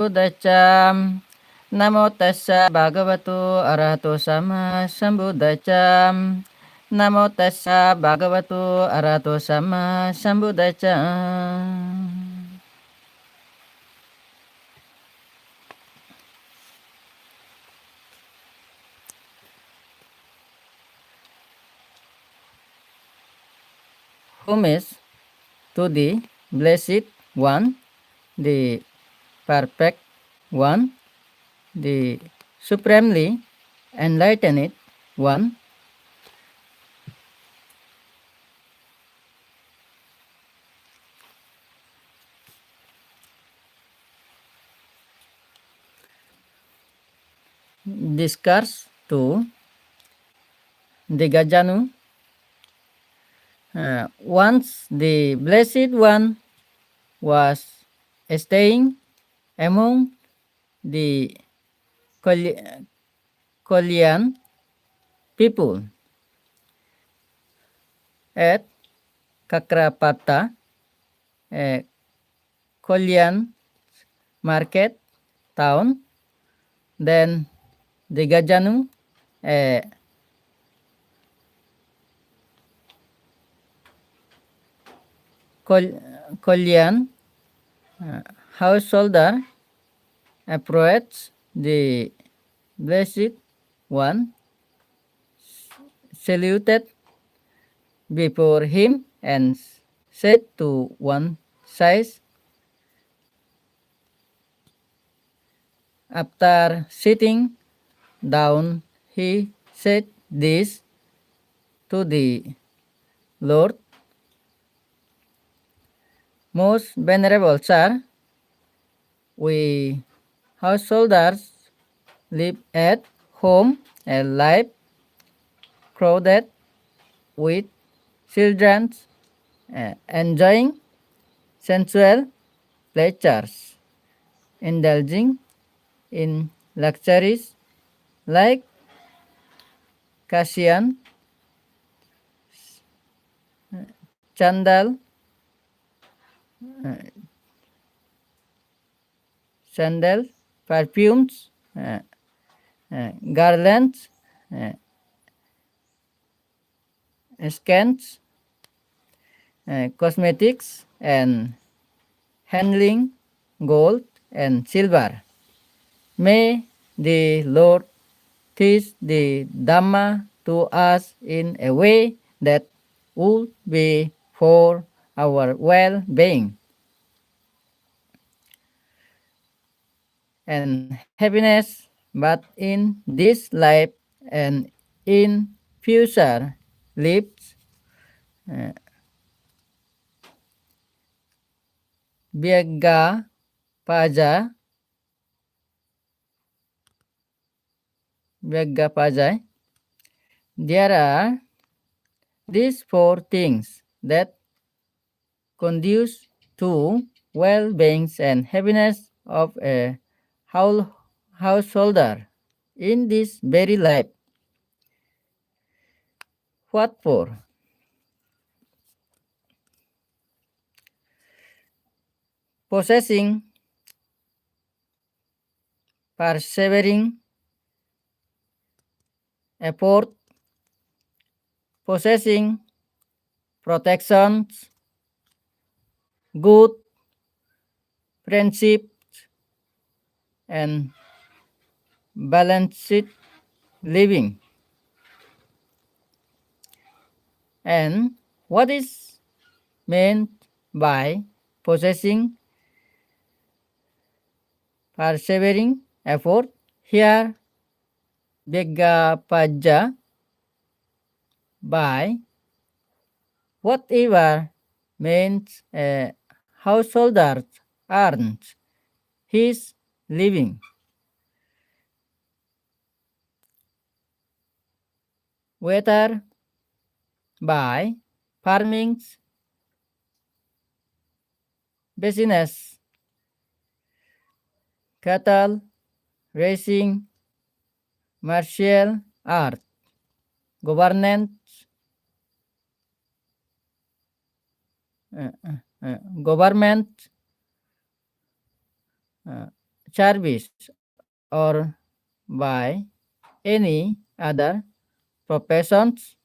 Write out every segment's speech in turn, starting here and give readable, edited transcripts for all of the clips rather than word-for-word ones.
Buddhacham. Namo tassa bhagavato arahato sama sambuddhacham. Namo tassa bhagavato arahato sama sambuddhacham. Homage to the Blessed One, the Perfect One, the Supremely Enlightened One. Discourse to the Gajanu. Once the Blessed One was staying among the Kolyan people at Kakrapata, a Kolyan market town. Then the Gajanu, a Kolyan householder, approached the Blessed One, saluted before him, and said to one side, after sitting down, he said this to the Lord: Most Venerable Sir, we householders live at home a life crowded with children enjoying sensual pleasures, indulging in luxuries like Kasian, Chandal, sandals, perfumes, garlands, uh, scents, cosmetics, and handling gold and silver. May the Lord teach the Dhamma to us in a way that would be for our well-being and happiness, but in this life and in future lives, uh, Vyagga Paja, Vyagga there are these four things that conduce to well-being and happiness of a householder in this very life. What for? Possessing, persevering, effort, possessing, protections, good, friendship, and balanced living. And what is meant by possessing, persevering, effort? Here, Vyaggapaja by whatever means a householder earns his living, whether by farming, business, cattle, racing, martial art, governance, government, service or by any other professions.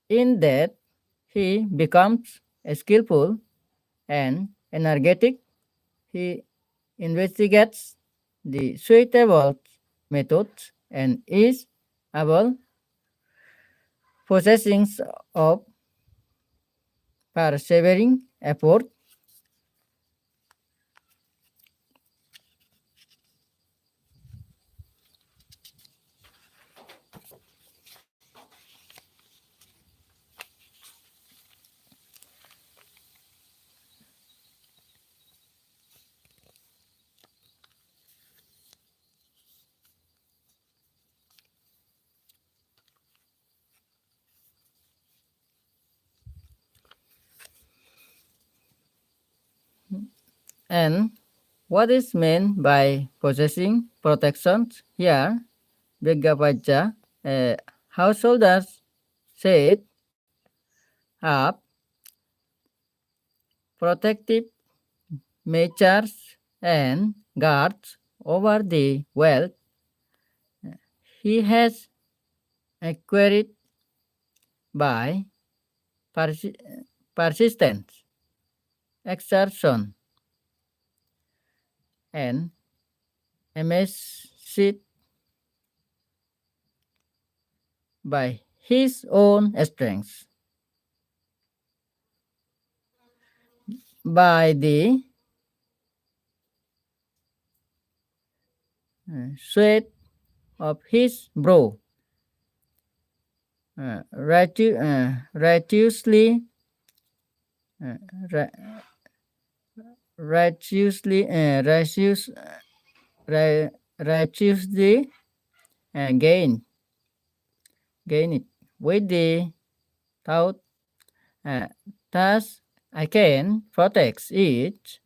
In that, he becomes skillful and energetic. He investigates the suitable methods and is able possessing of persevering effort. And what is meant by possessing protections here? Bhagavaja, householders said have protective measures and guards over the wealth he has acquired by persi- persistence, exertion, and amassed by his own strength. By the sweat of his brow, righteously, uh, ri- righteously, ri- righteously gain it with the thought, uh, thus I can protect it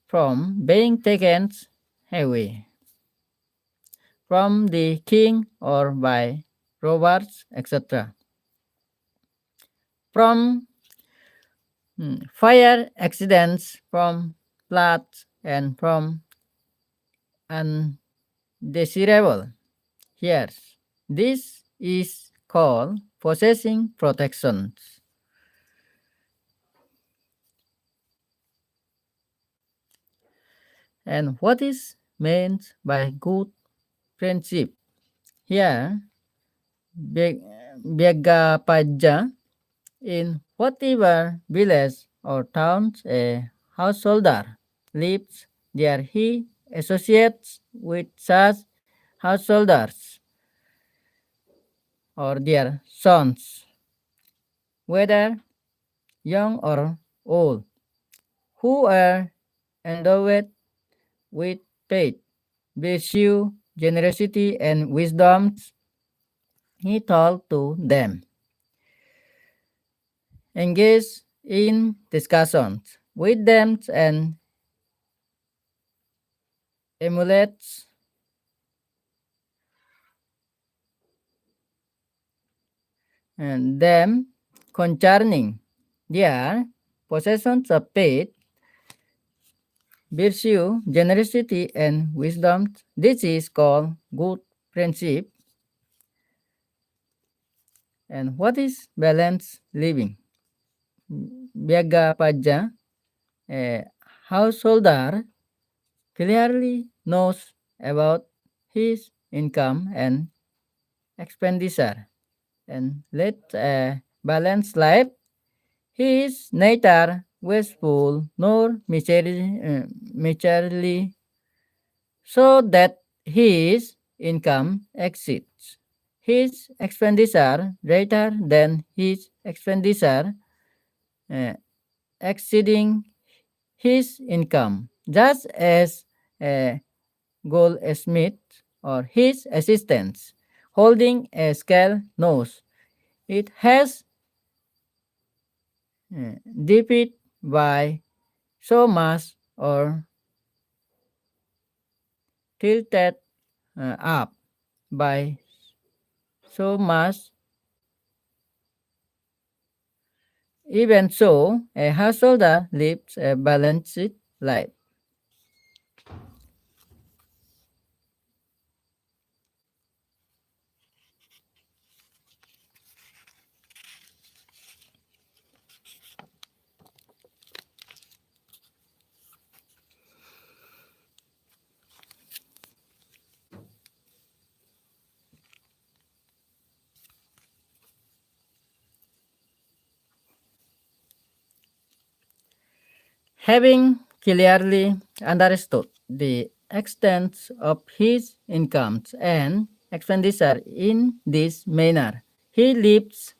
from being taken away from the king or by robbers, etc. From fire accidents, from floods, and from undesirable hears. This is called possessing protections. And what is meant by good friendship? Here, Bhagapaja, in whatever village or town a householder lives, there he associates with such householders or their sons, whether young or old, who are endowed with faith, virtue, generosity, and wisdom. He told to them, engage in discussions with them and emulate them concerning their possessions of faith, virtue, generosity, and wisdom. This is called good friendship. And what is balanced living? Bhagapaja, a householder, clearly knows about his income and expenditure and led a balanced life. He is neither wasteful nor miserly, so that his income exceeds his expenditure rather than his expenditure uh, exceeding his income, just as a goldsmith or his assistants holding a scale knows it has dipped by so much or tilted up by so much Even so, a householder lives a balanced life. Having clearly understood the extent of his incomes and expenditure in this manner, he lives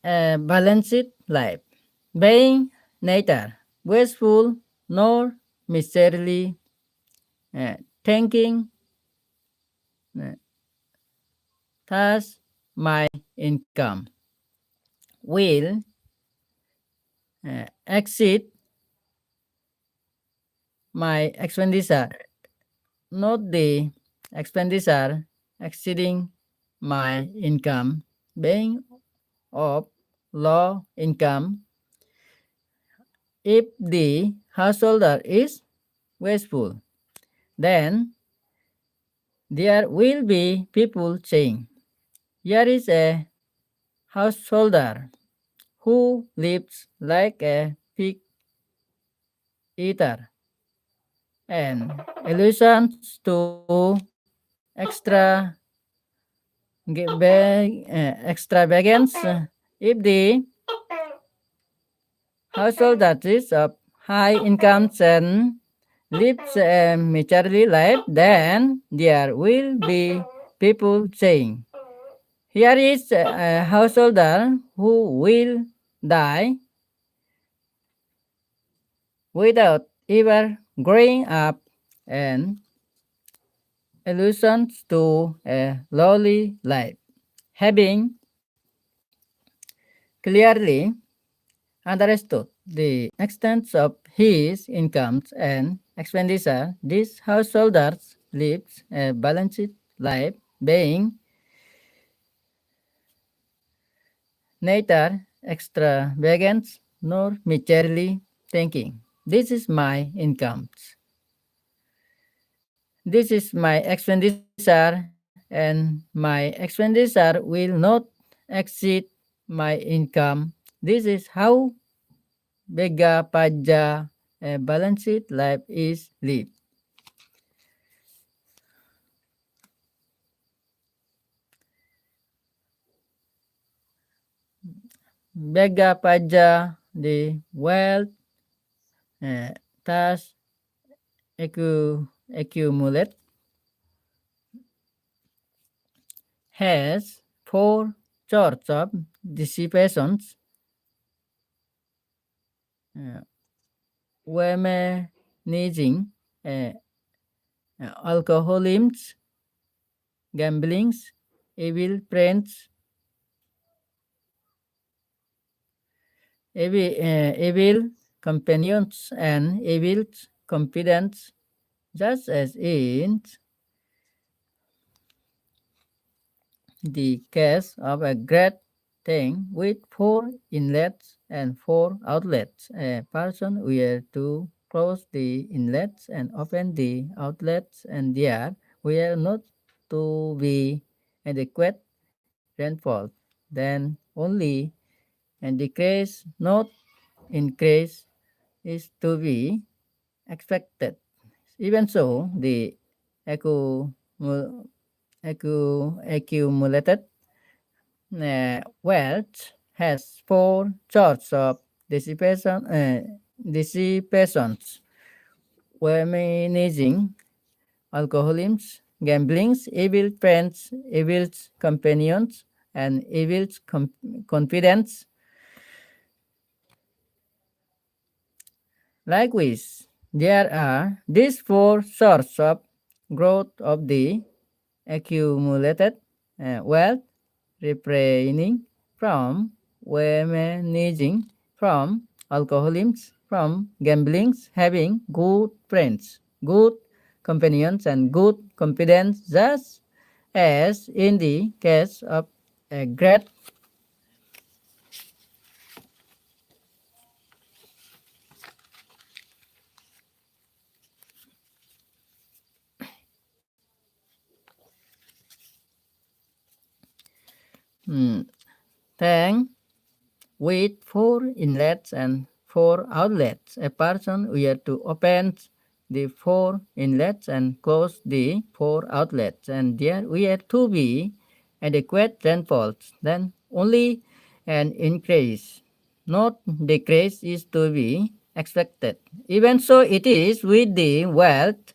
a balanced life, being neither wasteful nor miserly, thinking uh, thus my income will exceed my expenditure, not the expenditure exceeding my income, being of low income. If the householder is wasteful, then there will be people saying, here is a householder who lives like a pig eater, and allusions to extra extravagance. If the household that is of high incomes and lives a miserly life, then there will be people saying, here is a householder who will die without ever growing up, and allusions to a lowly life. Having clearly understood the extent of his incomes and expenditure, these householders lives a balanced life, being neither extravagant nor miserly, thinking, this is my income, this is my expenditure, and my expenditure will not exceed my income. This is how Bega Paja a balanced life is lived. Bega Paja, the wealth uh, thus accumulate, has four sorts of dissipations: uh, womanizing, uh, alcoholism, gamblings, evil friends, evil companions, and evil confidants, just as in the case of a great thing with four inlets and four outlets. A person were to close the inlets and open the outlets, and there were not to be adequate rainfall. Then only and decrease, not increase, is to be expected. Even so, the accumulated wealth has four sorts of dissipations: womanizing, alcoholism, gamblings, evil friends, evil companions, and evil confidence. Likewise, there are these four sorts of growth of the accumulated wealth: refraining from womanizing, from alcoholism, from gambling, having good friends, good companions, and good confidence, just as in the case of a great tank with 4 inlets and 4 outlets. A person were to open the 4 inlets and close the 4 outlets, and there were to be adequate rainfalls. Then only an increase, not decrease, is to be expected. Even so, it is with the wealth.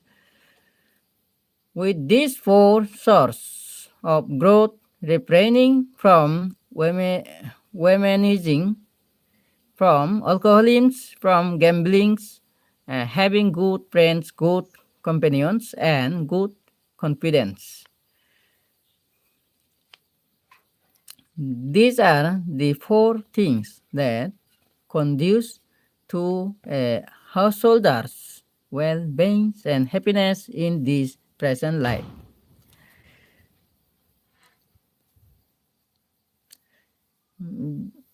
With these 4 sources of growth, refraining from womanizing, from alcoholism, from gambling, having good friends, good companions, and good confidence. These are the 4 things that conduce to a householder's well-being and happiness in this present life.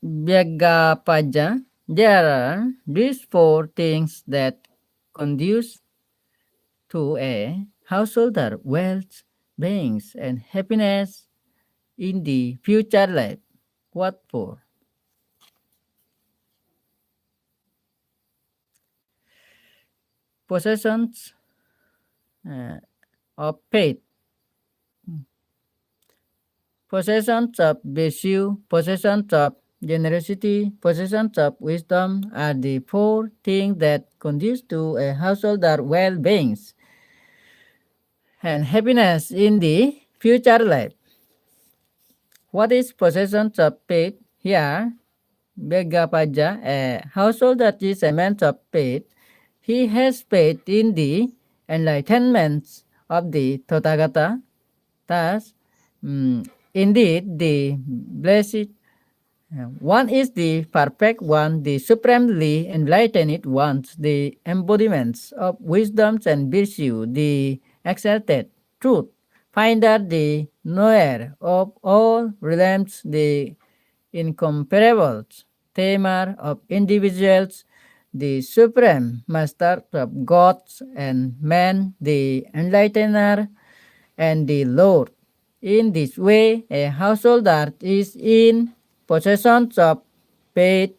Vyagapaja, there are these 4 things that conduce to a householder wealth, beings, and happiness in the future life. What for? Possessions uh, of faith, possessions of virtue, possessions of generosity, possessions of wisdom are the 4 things that conduce to a householder well-being and happiness in the future life. What is possessions of faith? Here, Begapaja, a household that is a man of faith, he has faith in the enlightenment of the Tathagata. Thus, indeed, the blessed one is the perfect one, the supremely enlightened one, the embodiments of wisdoms and virtue, the exalted truth, finder, the knower of all realms, the incomparable tamer of individuals, the supreme master of gods and men, the enlightener and the Lord. In this way, a householder is in possession of faith.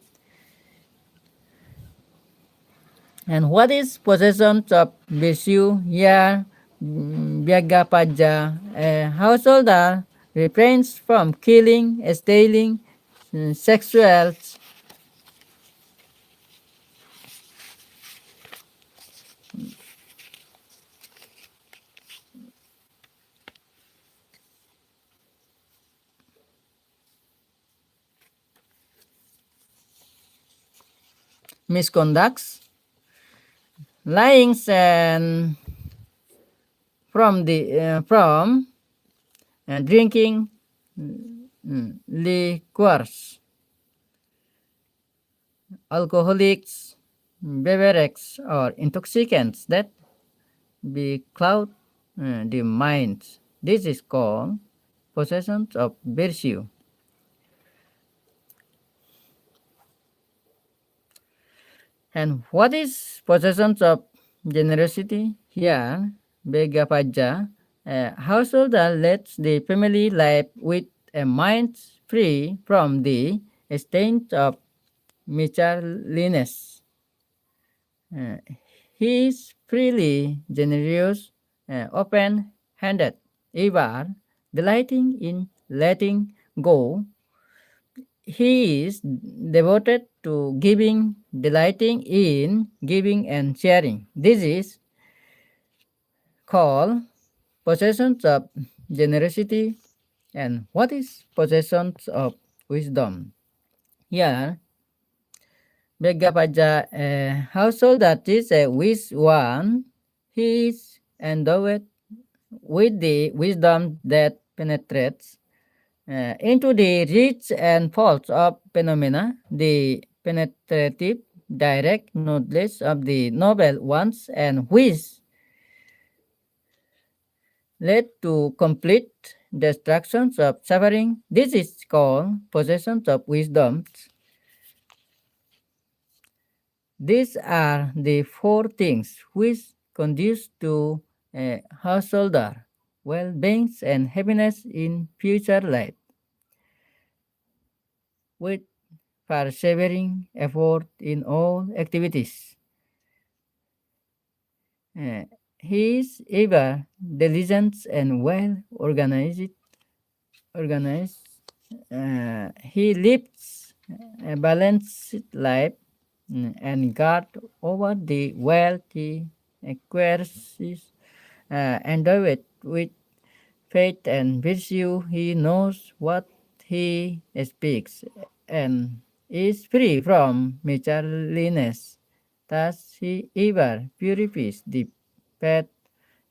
And what is possession of virtue? Here, Vyagapaja, a householder refrains from killing, stealing, sexual misconducts, lying, and from drinking liquors, alcoholics, beverages, or intoxicants that becloud the mind. This is called possession of virtue. And what is possession of generosity? Here, Begapaja, a householder lets the family life with a mind free from the stain of miserliness. Uh, he is freely generous, open-handed, ever delighting in letting go. He is devoted to giving, delighting in giving and sharing. This is called possessions of generosity. And what is possessions of wisdom? Here, Begapaja, a household that is a wise one, he is endowed with the wisdom that penetrates into the rich and false of phenomena, the penetrative, direct knowledge of the noble ones, and which led to complete destructions of suffering. This is called possessions of wisdom. These are the 4 things which conduce to a householder well-being and happiness in future life. with persevering effort in all activities. Uh, he is ever diligent and well organized. He lives a balanced life and guard over the wealth he acquires endowed with faith and virtue. He knows what he speaks and is free from miserliness. Thus he ever purifies the path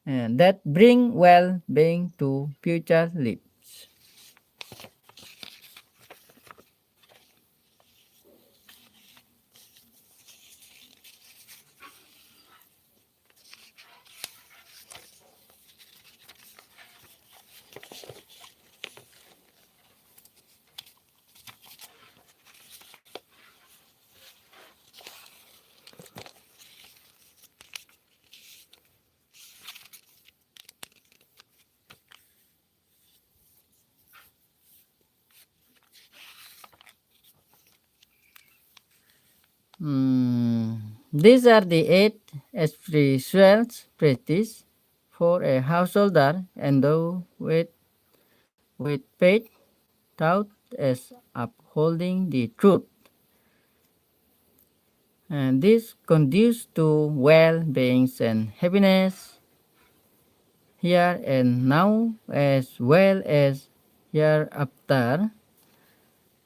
that bring well-being to future lives. Mm, These are the 8 spiritual practices for a householder endowed with faith, thought as upholding the truth. And this conduces to well-being and happiness here and now as well as hereafter.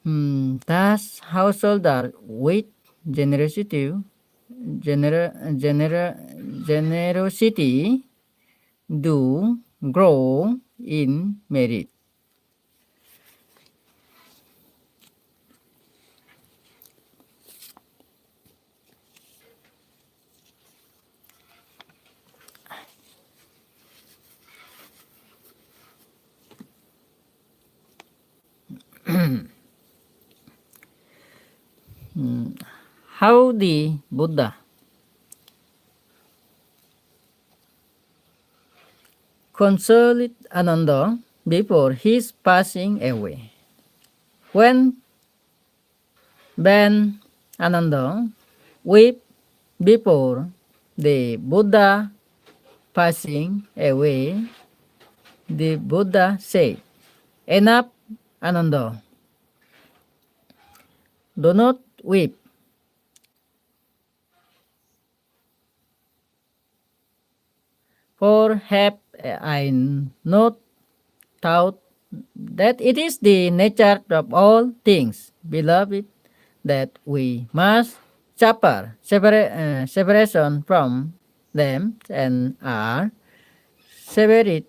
Thus, householder with generosity, gener- gener- generosity do grow in merit. How the Buddha consoled Ananda before his passing away. When Ben Ananda wept before the Buddha passing away, the Buddha said, "Enough, Ananda, do not weep, for have I not taught that it is the nature of all things, beloved, that we must suffer separation from them and are severed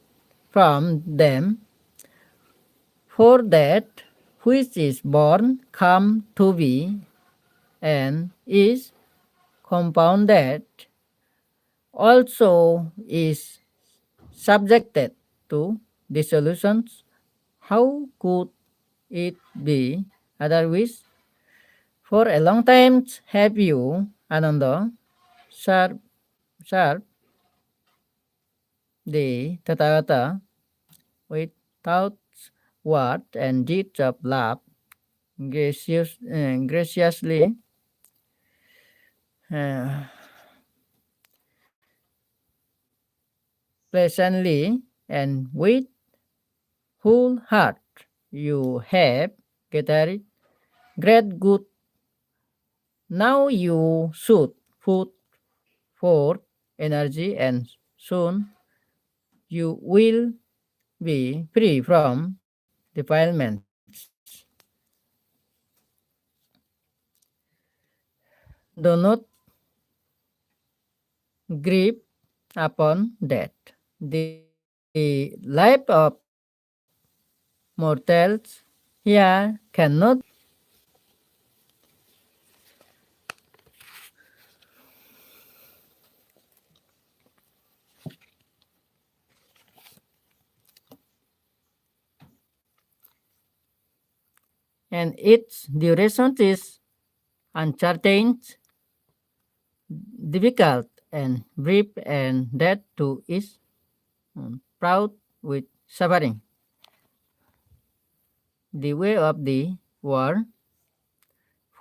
from them, for that which is born come to be and is compounded also is subjected to dissolutions. How could it be otherwise? For a long time have you, Ananda, served, served the Tathagata with thoughts, words, and deeds of love graciously, uh, pleasantly, and with whole heart. You have gathered great good. Now you should put forth energy, and soon you will be free from defilements. Do not grieve upon death. The life of mortals here cannot be, and its duration is uncertain, difficult, and brief, and that too is proud with suffering. The way of the world.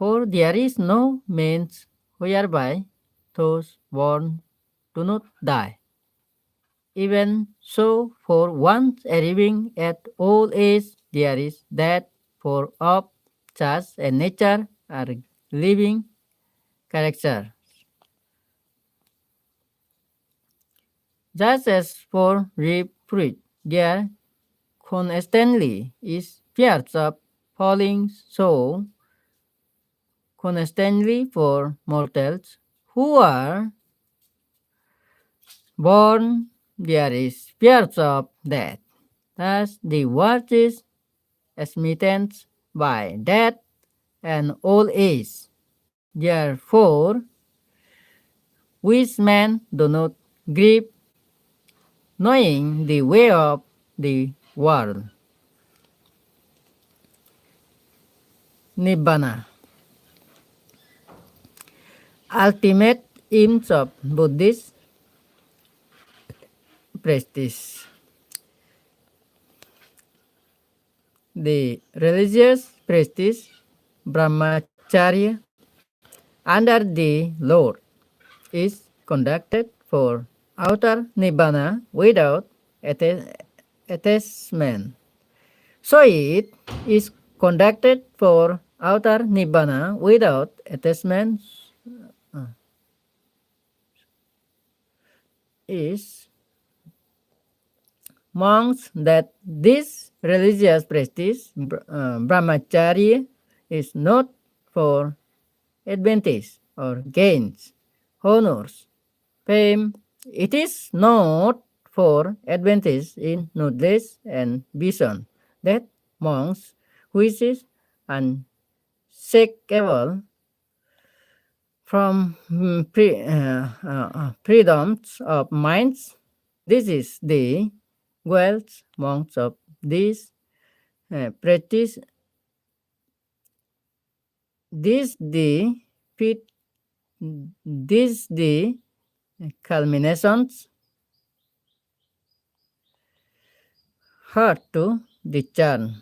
For there is no means whereby those born do not die. Even so, for once arriving at old age, there is that for of such a nature are living character. Just as for reproof, there constantly is fears of falling, so constantly for mortals who are born, there is fears of death. Thus, the world is smitten by death and old age. Therefore, wise men do not grieve, knowing the way of the world. Nibbana. Ultimate aims of Buddhist practice. The religious practice brahmacharya under the Lord is conducted for outer nibbana without attachment. So it is conducted for outer nibbana without attachment is monks that this religious practice brahmacharya is not for advantage or gains, honors, fame. It is not for advantage in knowledge and vision that monks wishes unshakable from freedoms of minds. This is the wealth monks of this practice. This the fit. This the culminations hard to discern.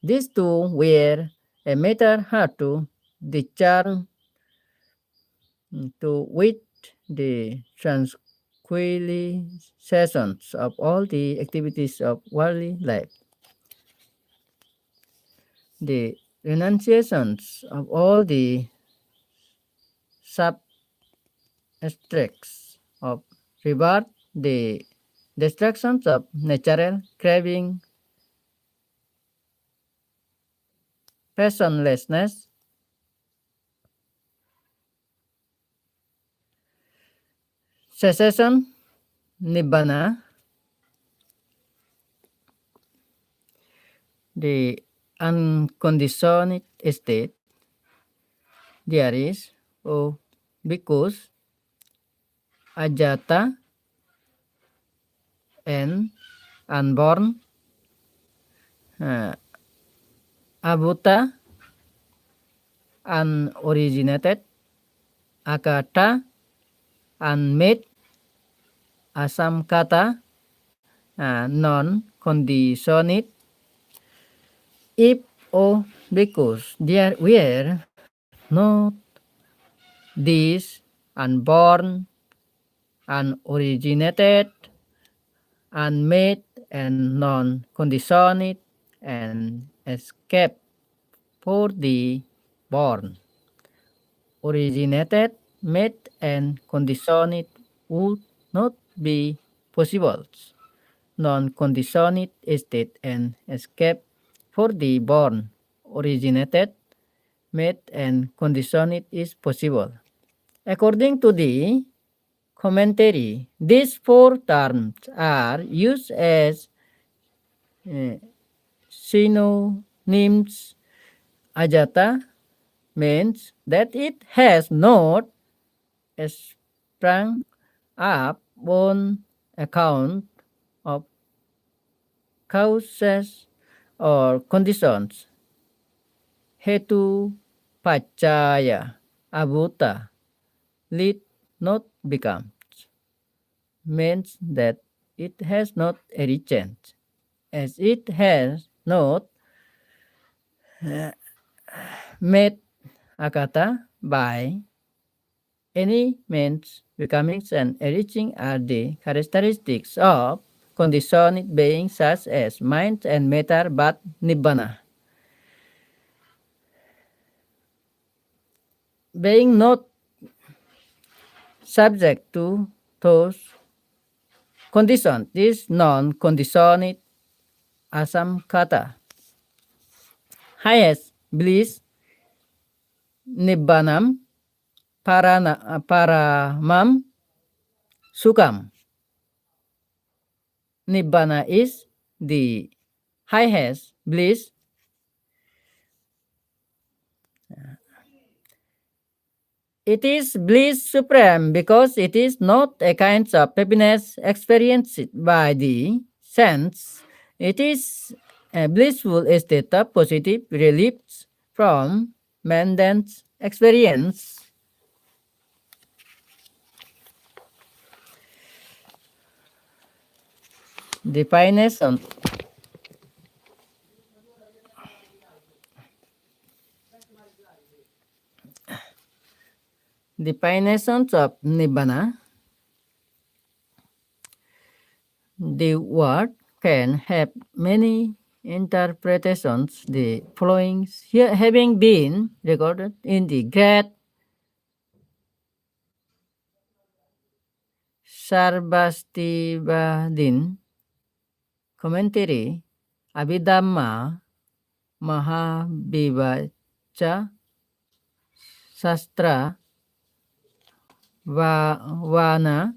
These two were a matter hard to discern to with the tranquilizations of all the activities of worldly life, the renunciations of all the sub-aspects of rebirth, the destructions of natural craving, passionlessness, cessation, nibbana, the unconditioned state. There is, oh, because ajata and unborn, uh, abhuta, unoriginated, akata, unmade, asamkata, non-conditioned. If, oh, because there were not these unborn, unoriginated, unmade, and non-conditioned, and escape for the born, originated, made, and conditioned would not be possible. Non-conditioned state and escape for the born, originated, made, and conditioned is possible. According to the commentary, these four terms are used as uh, synonyms. Ajata means that it has not sprung up on account of causes or conditions. Hetu pachaya abhuta lead not become means that it has not arisen, as it has not made akata by any means becoming and enriching are the characteristics of conditioned beings such as mind and matter, but nibbana. Being not subject to those conditions, this non-conditioned asamkata, highest bliss, nibbanam, paramam, sukam. Nibbana is the highest bliss. It is bliss supreme because it is not a kind of happiness experienced by the sense. It is a blissful state of positive relief from mundane experience. Definition. Definitions of Nibbana. The word can have many interpretations. The following here having been recorded in the great Sarvastivadin commentary Abhidhamma Mahavivacha Sastra Vana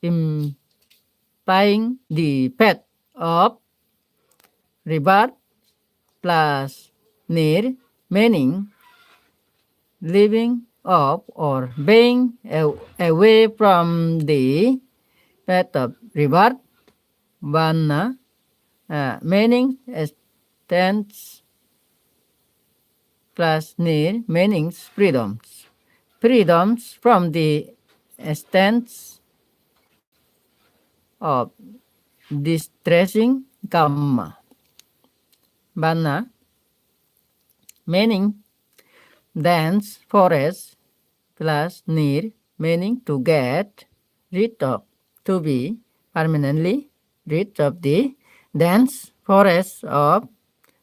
implying the path of rebirth plus near meaning living up or being away from the path of rebirth. Vana meaning stands plus near meanings freedoms. Freedoms from the stance of distressing karma. Vana meaning dense forest plus near meaning to get rid of, to be permanently rid of the dense forest of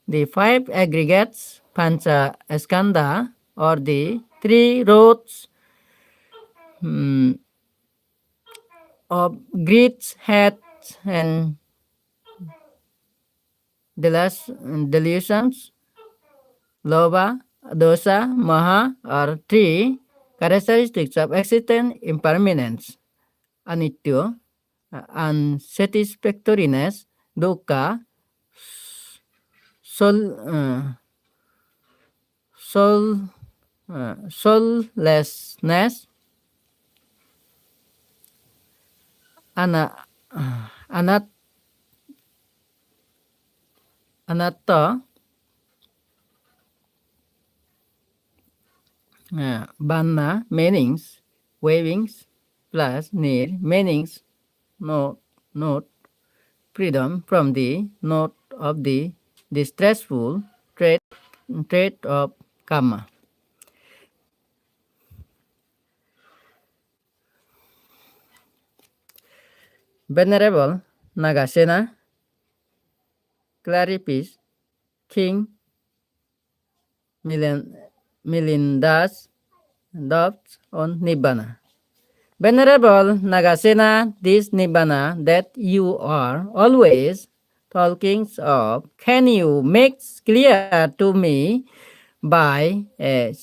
the five aggregates pancha skandha or the three roads of greed, hate, and delusions. Lobha, dosa, maha are three characteristics of existence impermanence. Anitya, unsatisfactoriness, dukkha, soul, soullessness, ana, anat, anatta, banna meanings, wavings, plus near meanings, not freedom from the note of the distressful trait of karma. Venerable Nagasena clarifies King Milinda's doubts on Nibbana. Venerable Nagasena, this Nibbana that you are always talking of, can you make clear to me by a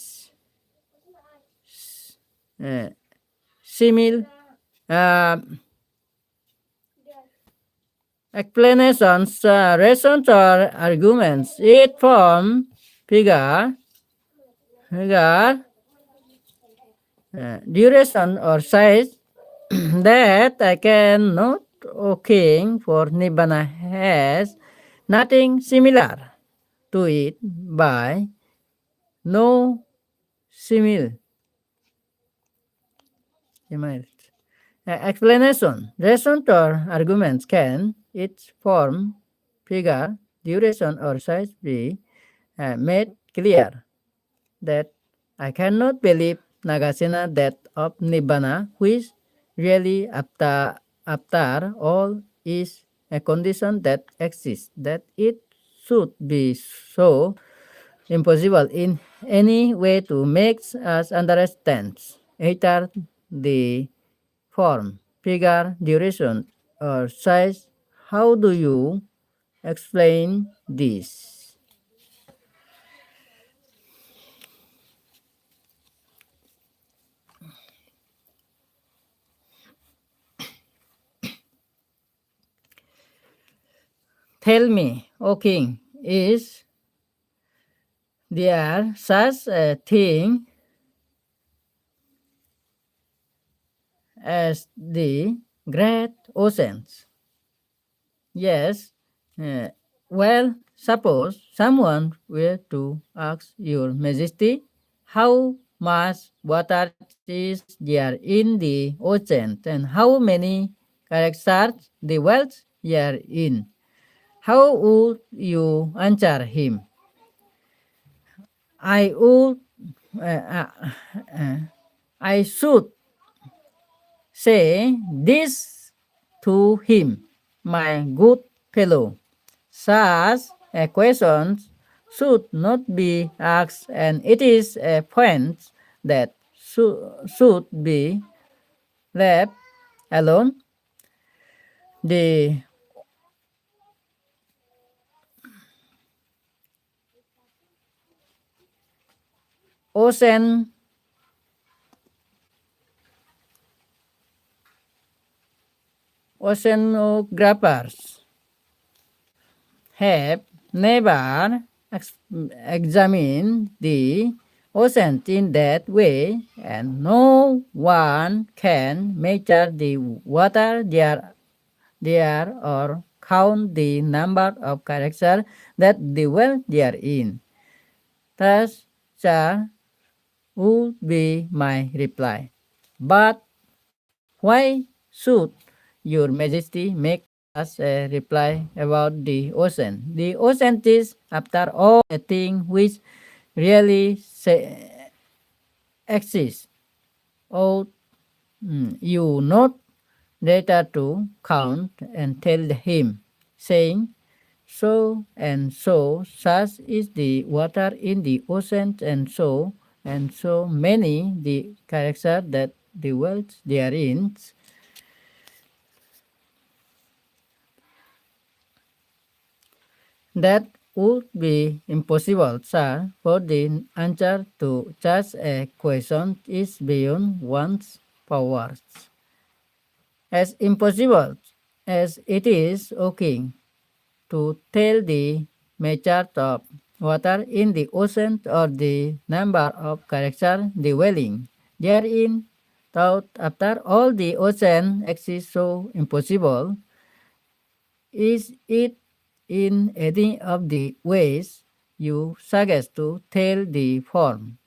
simil explanations, reasons, or arguments? It form figure, duration or size that I cannot occurring for Nibbana has nothing similar to it by no simil. Explanation, reason or arguments can its form, figure, duration or size be made clear that I cannot believe Nagasena death of Nibbana, which really after all is a condition that exists, that it should be so impossible in any way to make us understand either the form, figure, duration, or size. How do you explain this? Tell me, O king, is there such a thing as the great oceans? Yes. uh, well, suppose someone were to ask your majesty how much water is there in the ocean and how many characters the words are in. How would you answer him? I would, uh, uh, uh, I should say this to him, my good fellow. Such a question should not be asked, and it is a point that should be left alone. The ocean oceanographers have never examined the ocean in that way, and no one can measure the water there or count the number of characters that the well they are in. Thus, sir, would be my reply. But why should your majesty make us a reply about the ocean? The ocean is, after all, a thing which really exists. Ought you not later to count and tell him, saying, so and so, such is the water in the ocean, and so many the characters that the world therein. That would be impossible, sir, for the answer to such a question is beyond one's powers. As impossible as it is, O king, to tell the measure of water in the ocean or the number of characters dwelling therein, thought after all the ocean exists so impossible, is it in any of the ways you suggest to tell the form,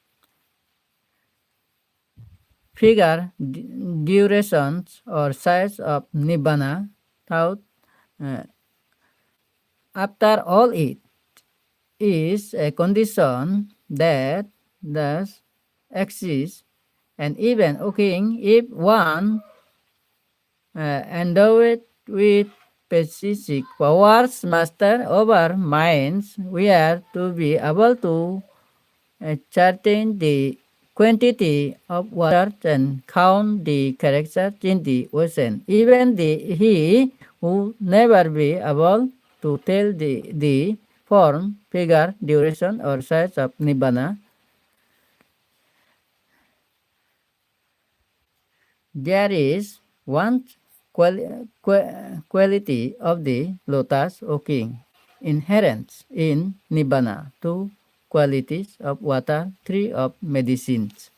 figure, durations, or size of nibbana, thought uh, after all it is a condition that does exist, and even occurring if one endowed with specific powers master over minds, we are to be able to ascertain the quantity of water and count the characters in the ocean. Even he who never be able to tell the form, figure, duration, or size of nibbana, there is one quality of the lotus, O king, inherent in nibbana, two qualities of water, three of medicines.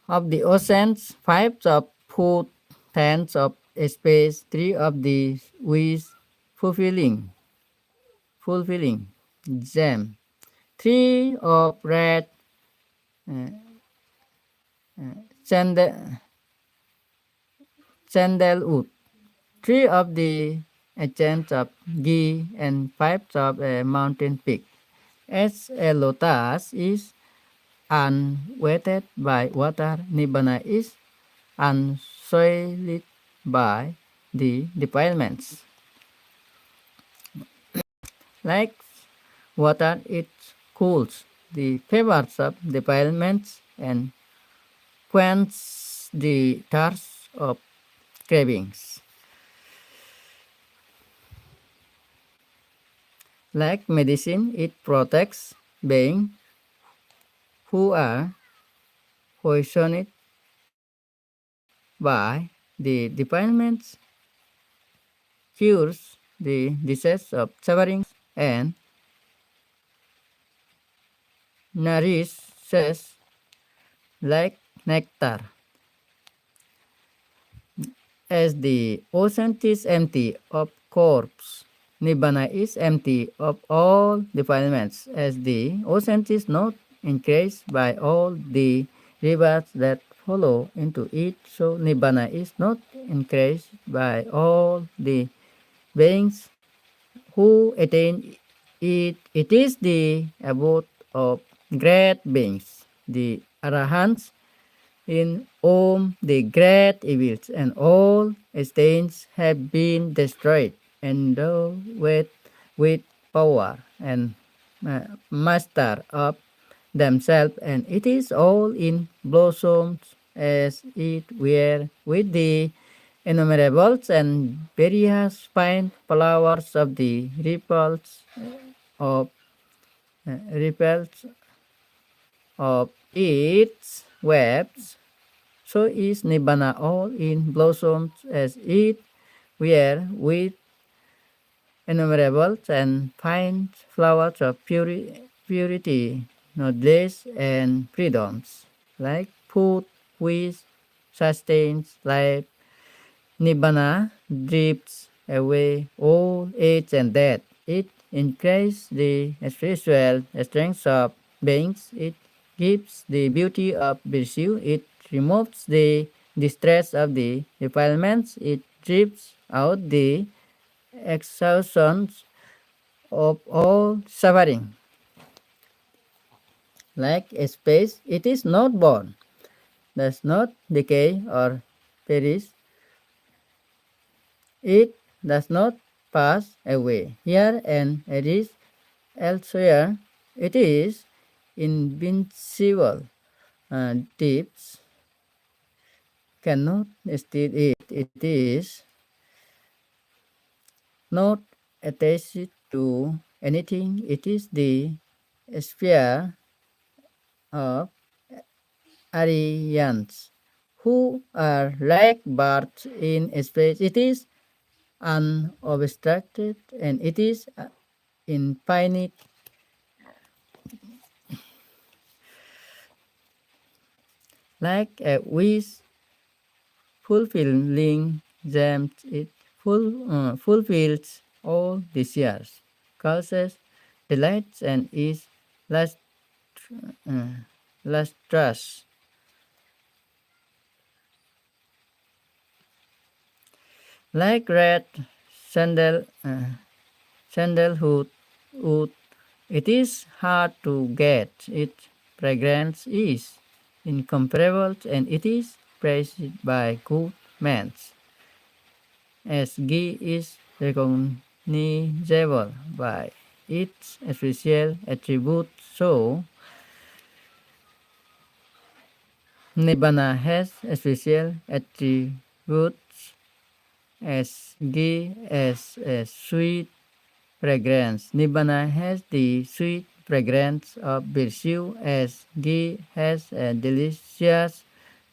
Of the oceans, five of food, tens of space, three of the wish, fulfilling them, three of red, uh, sandalwood, 3 of the essence of ghee, and 5 of a mountain peak. As a lotus is unwetted by water, nibbana is unsoiled by the defilements. Like water, it cools the fevers of defilements and quenches the thirst of cravings. Like medicine, it protects beings who are poisoned by the defilements, cures the disease of sufferings, and nourishes like nectar. As the ocean is empty of corpse, Nibbana is empty of all defilements. As the ocean is not increased by all the rivers that follow into it, so Nibbana is not increased by all the beings who attain it. It is the abode of great beings, the Arahants, in whom the great evils and all stains have been destroyed, endowed with power and master of themselves, and it is all in blossoms as it were with the innumerable and various fine flowers of the of ripples of its webs. So is Nibbana all in blossoms as it were with innumerable and fine flowers of purity, knowledge, and freedoms, like food which sustains life. Nibbana drifts away all age and death. It increases the spiritual strength of beings. It gives the beauty of virtue. It removes the distress of the defilements. It drives out the exhaustions of all suffering. Like a space, it is not born, does not decay or perish. It does not pass away. Here and it is elsewhere. It is invincible. Deeps cannot steal it. It is not attached to anything. It is the sphere of Aryans who are like birds in space. It is unobstructed and it is infinite, like a wish fulfilling gems. It fulfills all desires, causes delights, and is last, lustrous. Like red sandalwood, wood, it is hard to get. Its fragrance is incomparable, and it is praised by good men. As ghee is recognizable by its special attributes, so Nibbana has special attributes as ghee as a sweet fragrance. Nibbana has the sweet fragrance of virtue as ghee has a delicious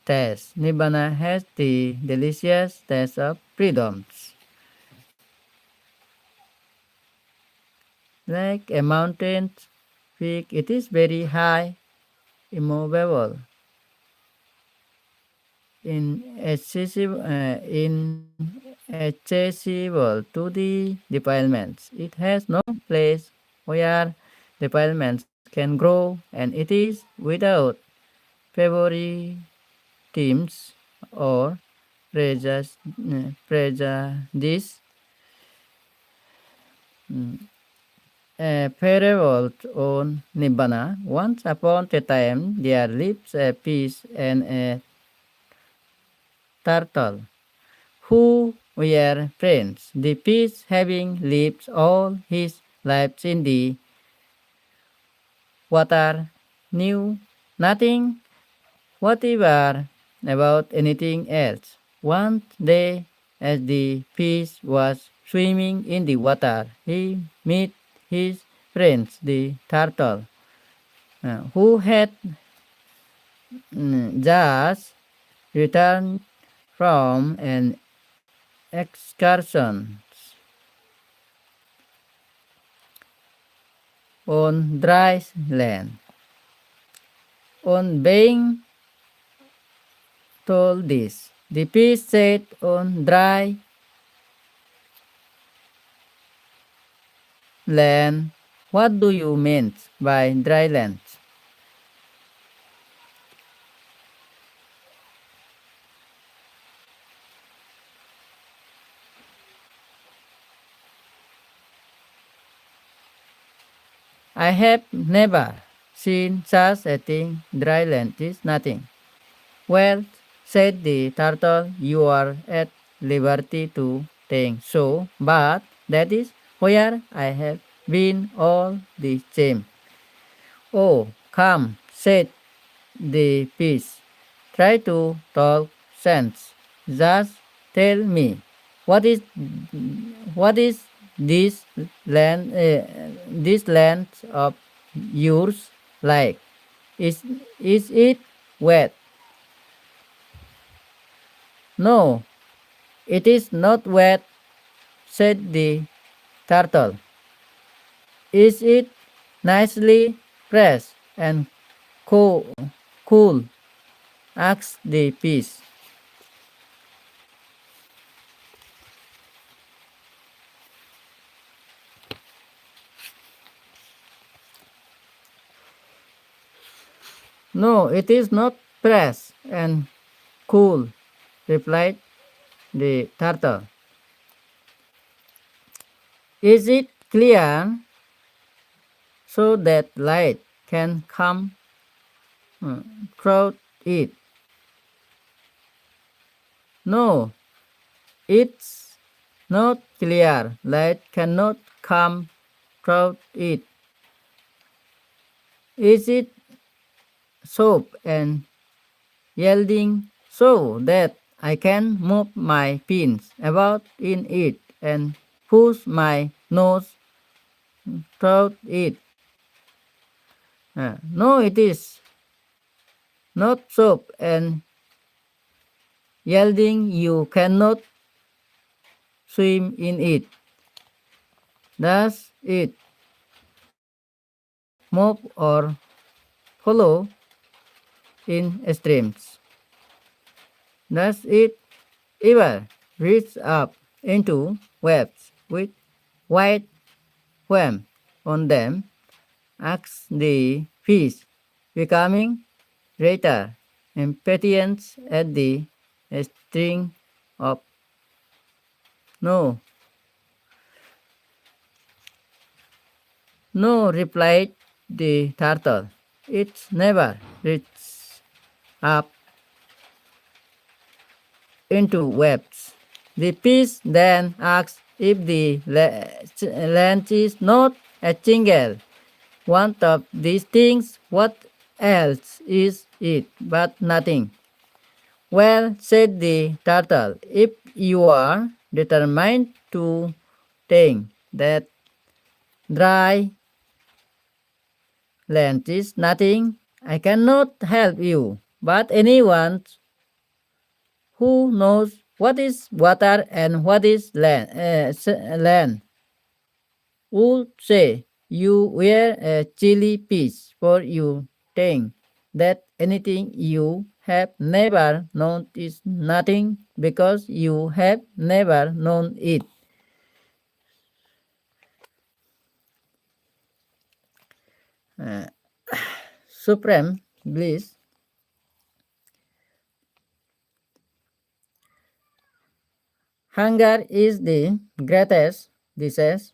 taste. Nibbana has the delicious taste of freedoms. Like a mountain peak, it is very high, immovable, inaccessible to the defilements. It has no place where defilements can grow, and it is without favoritisms or prejudice, a parable on Nibbana. Once upon a time there lived a fish and a turtle who were friends. The fish, having lived all his life in the water, knew nothing whatever about anything else. One day, as the fish was swimming in the water, he met his friends, the turtle, who had just returned from an excursion on dry land. On being told this, the fish said, "On dry land, what do you mean by dry land?" "I have never seen such a thing. Dry land is nothing." "Well," said the turtle, "you are at liberty to think so, but that is where I have been all the same." "Oh, come," said the fish, "try to talk sense. Just tell me, what is what is this land of yours like? Is it wet?" "No, it is not wet," said the turtle. "Is it nicely fresh and cool?" asked the fish. "No, it is not fresh and cool," replied the turtle. "Is it clear so that light can come through it?" "No, it's not clear. Light cannot come through it." "Is it soft and yielding so that I can move my pins about in it and push my nose through it?" "No, it is not soap and yielding. You cannot swim in it. Does it move or follow in streams? Does it ever reach up into waves with white foam on them?" asked the fish, becoming greater impatience at the string of "No, no," replied the turtle. "It's never reached up into webs." The fish then asked if the land is not a jingle. "One of these things, what else is it but nothing?" "Well," said the turtle, "if you are determined to think that dry land is nothing, I cannot help you. But anyone who knows what is water and what is land would say you were a chilly fish, for you think that anything you have never known is nothing because you have never known it." Uh, Supreme bliss. Hunger is the greatest disease.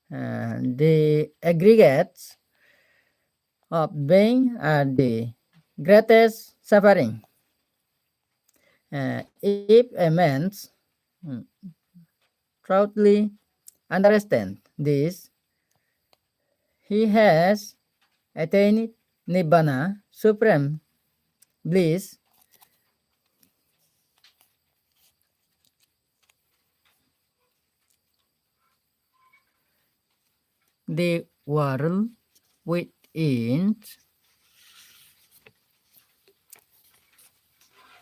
The aggregates of being are the greatest suffering. If a man mm, thoroughly understands this, he has attained nibbana, supreme bliss. The world within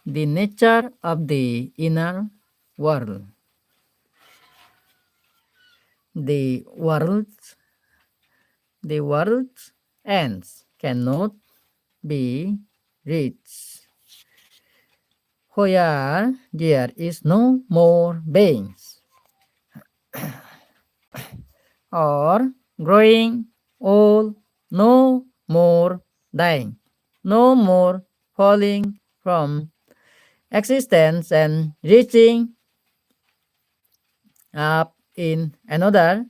the nature of the inner world. The world's ends cannot be reached. Where there is no more beings or growing old, no more dying, no more falling from existence and reaching up in another.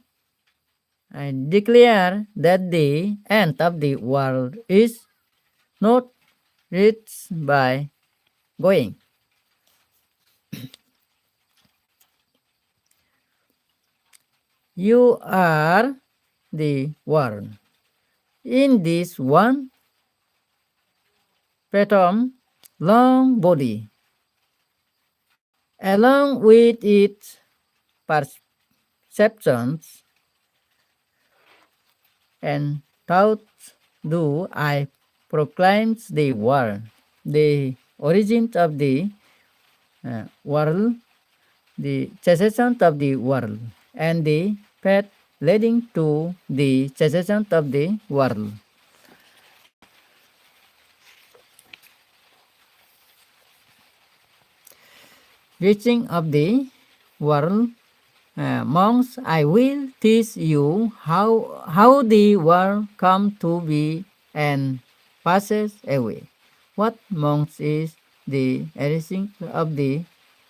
I declare that the end of the world is not reached by going. You are the world. In this one phantom long body, along with its perceptions and thoughts, do I proclaim the world, the origin of the world, the cessation of the world, and the path leading to the cessation of the world. Reaching of the world, monks, I will teach you how the world come to be and passes away. What monks is the everything of the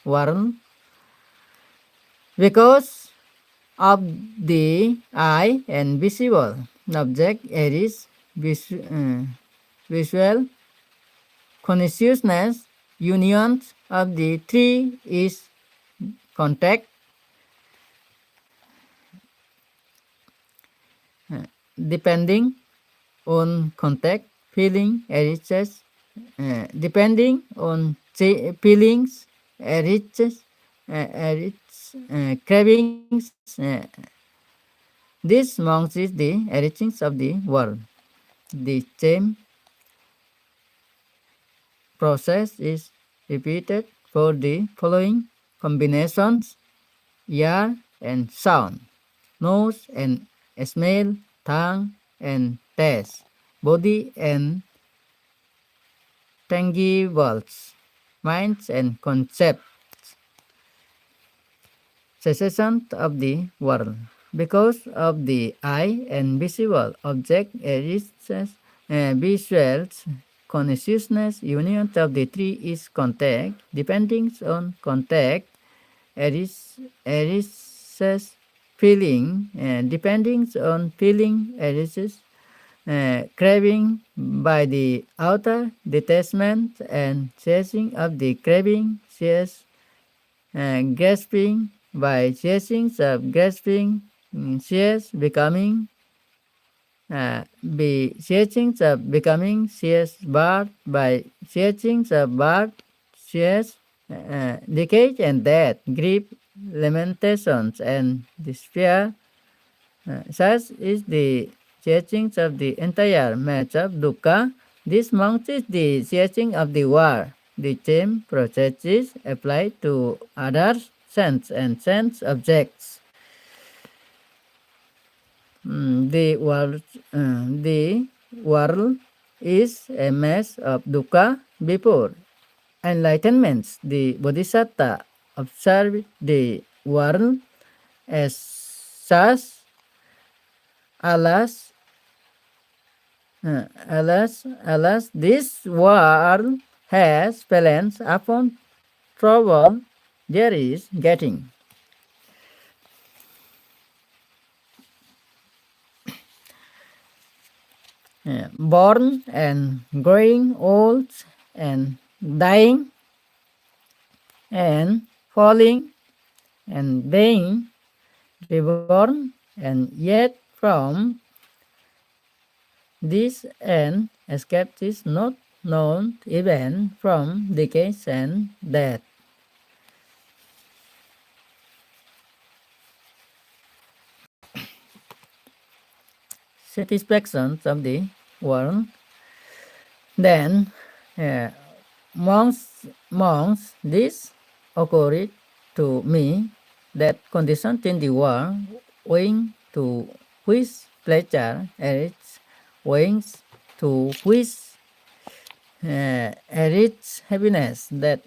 world? Because of the eye and visible object, it is visual consciousness. Union of the three is contact. Depending on contact, feeling arises. Depending on feelings arises, cravings. This monks is the origins of the world. The same process is repeated for the following combinations: ear and sound, nose and smell, tongue and taste, body and tangibles, minds and concepts. Cessation of the world. Because of the eye and visible object arises visual consciousness, union of the three is contact. Depending on contact, arises feeling. Depending on feeling, arises craving by the outer detachment and chasing of the craving, chase grasping by chasing of grasping, chase becoming be chasing of becoming, chase birth by chasing of birth, chase decay and death, grief, lamentations and despair. Such is the chasing of the entire match of dukkha. This monk is the chasing of the war. The same processes apply to other sense and sense objects. The world is a mess of dukkha. Before enlightenment, the bodhisattva observed the world as such. Alas, alas, this world has fallen upon trouble there is getting. Born and growing old and dying and falling and being reborn, and yet from this and escape is not known even from decay and death. Satisfaction of the world. Then uh, monks, this occurred to me that conditions in the world owing to which pleasure arises, owing to which arises happiness, that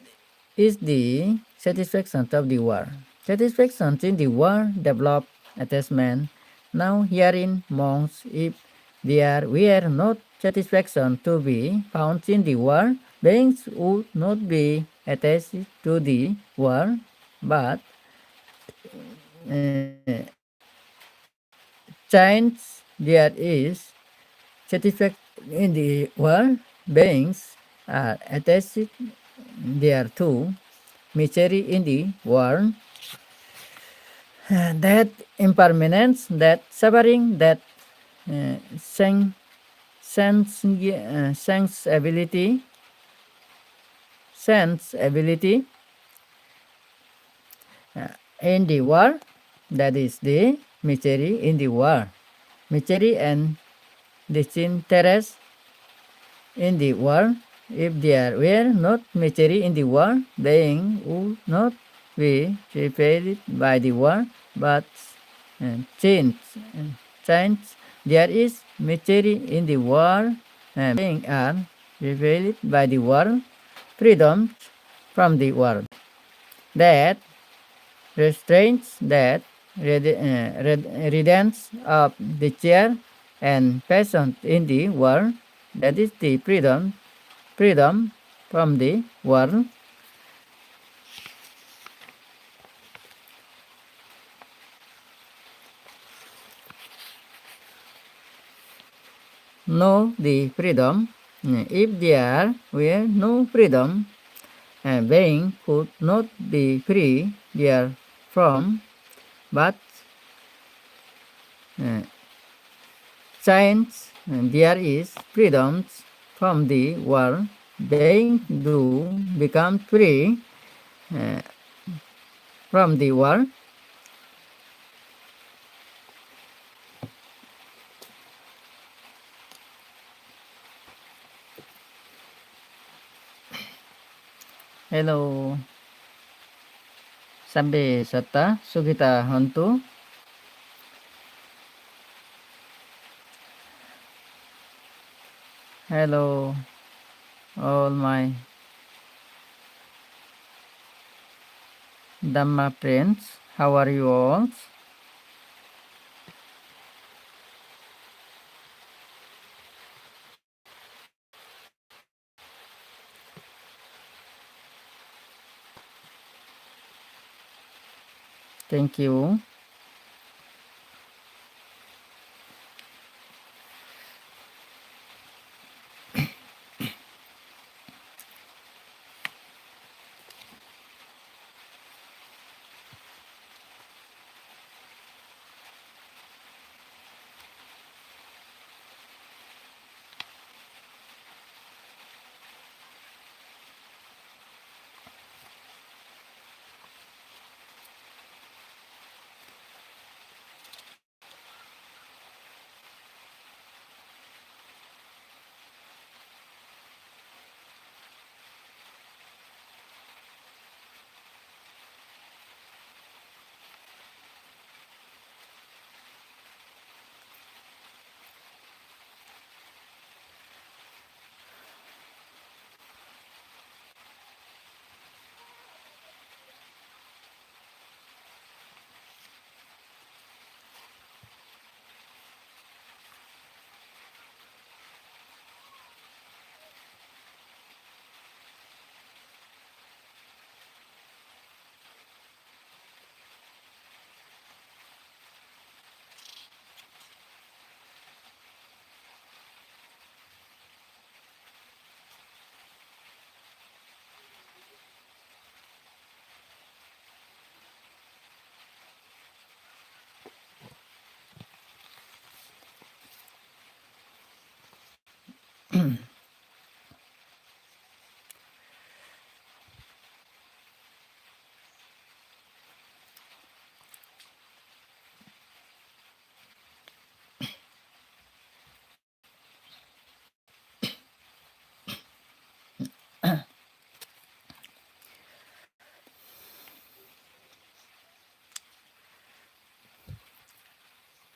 is the satisfaction of the world. Satisfaction in the world develop attachment. Now herein monks, if there were not satisfaction to be found in the world, beings would not be attached to the world, but since there is satisfaction in the world, beings are attached thereto. Misery in the world, that impermanence, that suffering, that sen- sense ability in the world, that is the misery in the world. Misery and disinterest in the world. If there were not misery in the world, being would not be repelled by the world, but change. Change. There is misery in the world, and being are repelled by the world, freedom from the world. That restraints, that redence of the chair and passion in the world, that is the freedom from the world. No, the freedom. If there were no freedom, being could not be free therefrom, but since there is freedom from the world, being do become free uh, from the world. Hello, Sabbe Satta Sugita Hantu. Hello, all my Dhamma friends. How are you all? Thank you.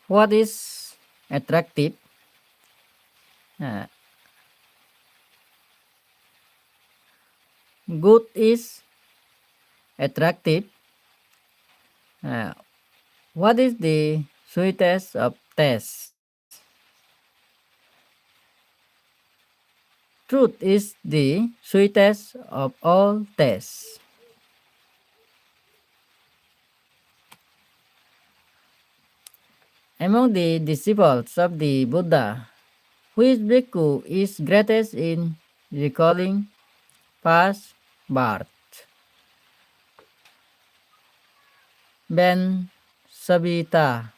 What is attractive? Uh, Good is attractive. Uh, what is the sweetest of tastes? Truth is the sweetest of all tastes. Among the disciples of the Buddha, which bhikkhu is greatest in recalling past birth? Ben Sabita.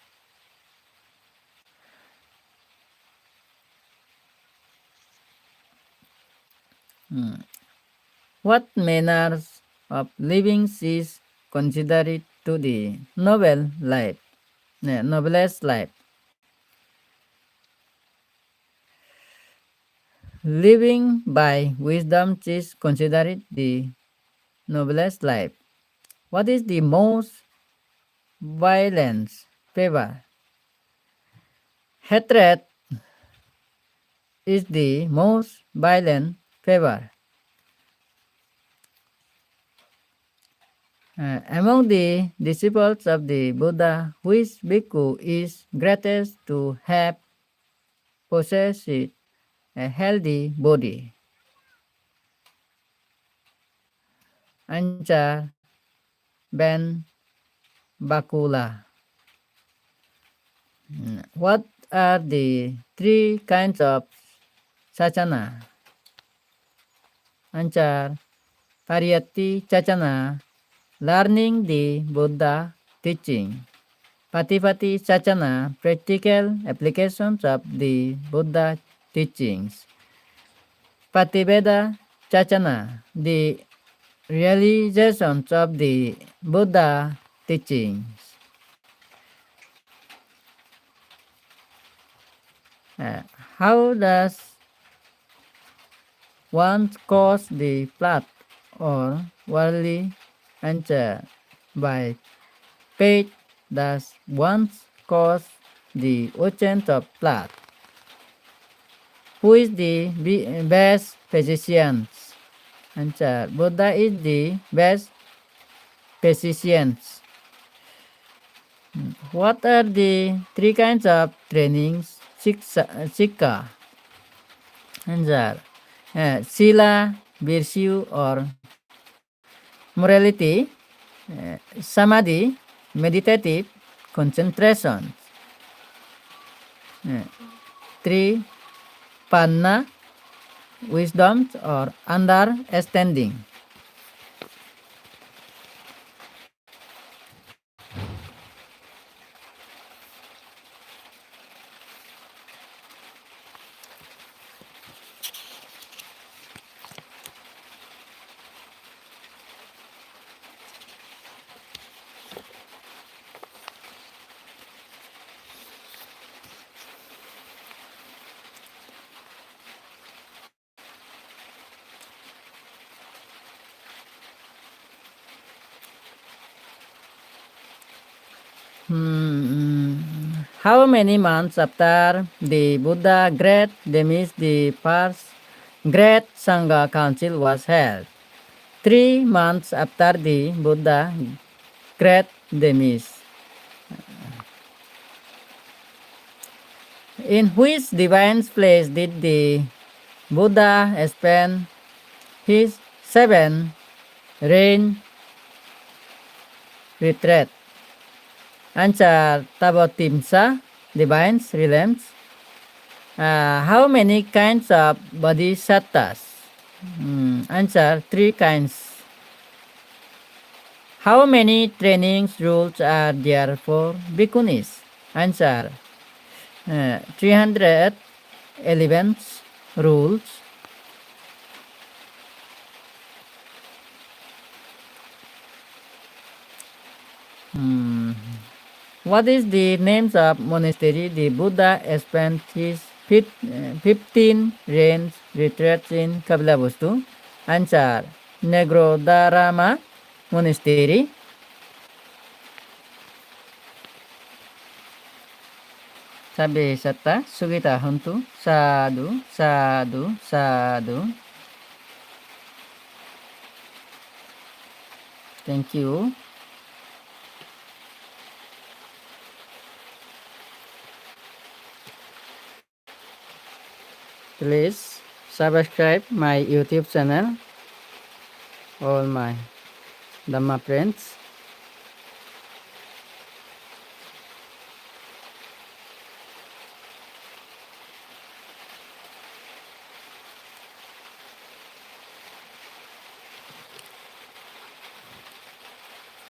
What manners of living is considered to the noblest life? Living by wisdom is considered the noblest life. What is the most violent favor? Hatred is the most violent favor. Among the disciples of the Buddha, which bhikkhu is greatest to have possessed a healthy body? Answer: Ben Bakula. What are the three kinds of sachana? Answer: Pariyatti Chachana, learning the Buddha teaching. Patipati Chachana, practical applications of the Buddha teachings. Patibeda Chachana, the realizations of the Buddha teachings. How does one cross the path or worldly? Answer: by faith does one cross the ocean of blood. Who is the best physician? Answer: Buddha is the best physician. What are the three kinds of trainings? Sikha. Answer: Sila, virtue or morality, samadhi, meditative concentration. 3. Panna, wisdom or understanding. How many months after the Buddha Great Demise the first Great Sangha Council was held? 3 months after the Buddha Great Demise. In which divine place did the Buddha spend his 7 reign retreat? Answer: Tabotimsa, divine realms. How many kinds of bodhisattvas? Answer: 3 kinds. How many training rules are there for bhikkhunis? Answer: 311. rules. Hmm. What is the names of monastery the Buddha spent his 15 rains retreats in Kapilavustu? Answer. Negrodharama Monastery. Sabi satta sugita huntu sadhu sadhu sadhu. Thank you. Please subscribe my YouTube channel, all my Dhamma friends.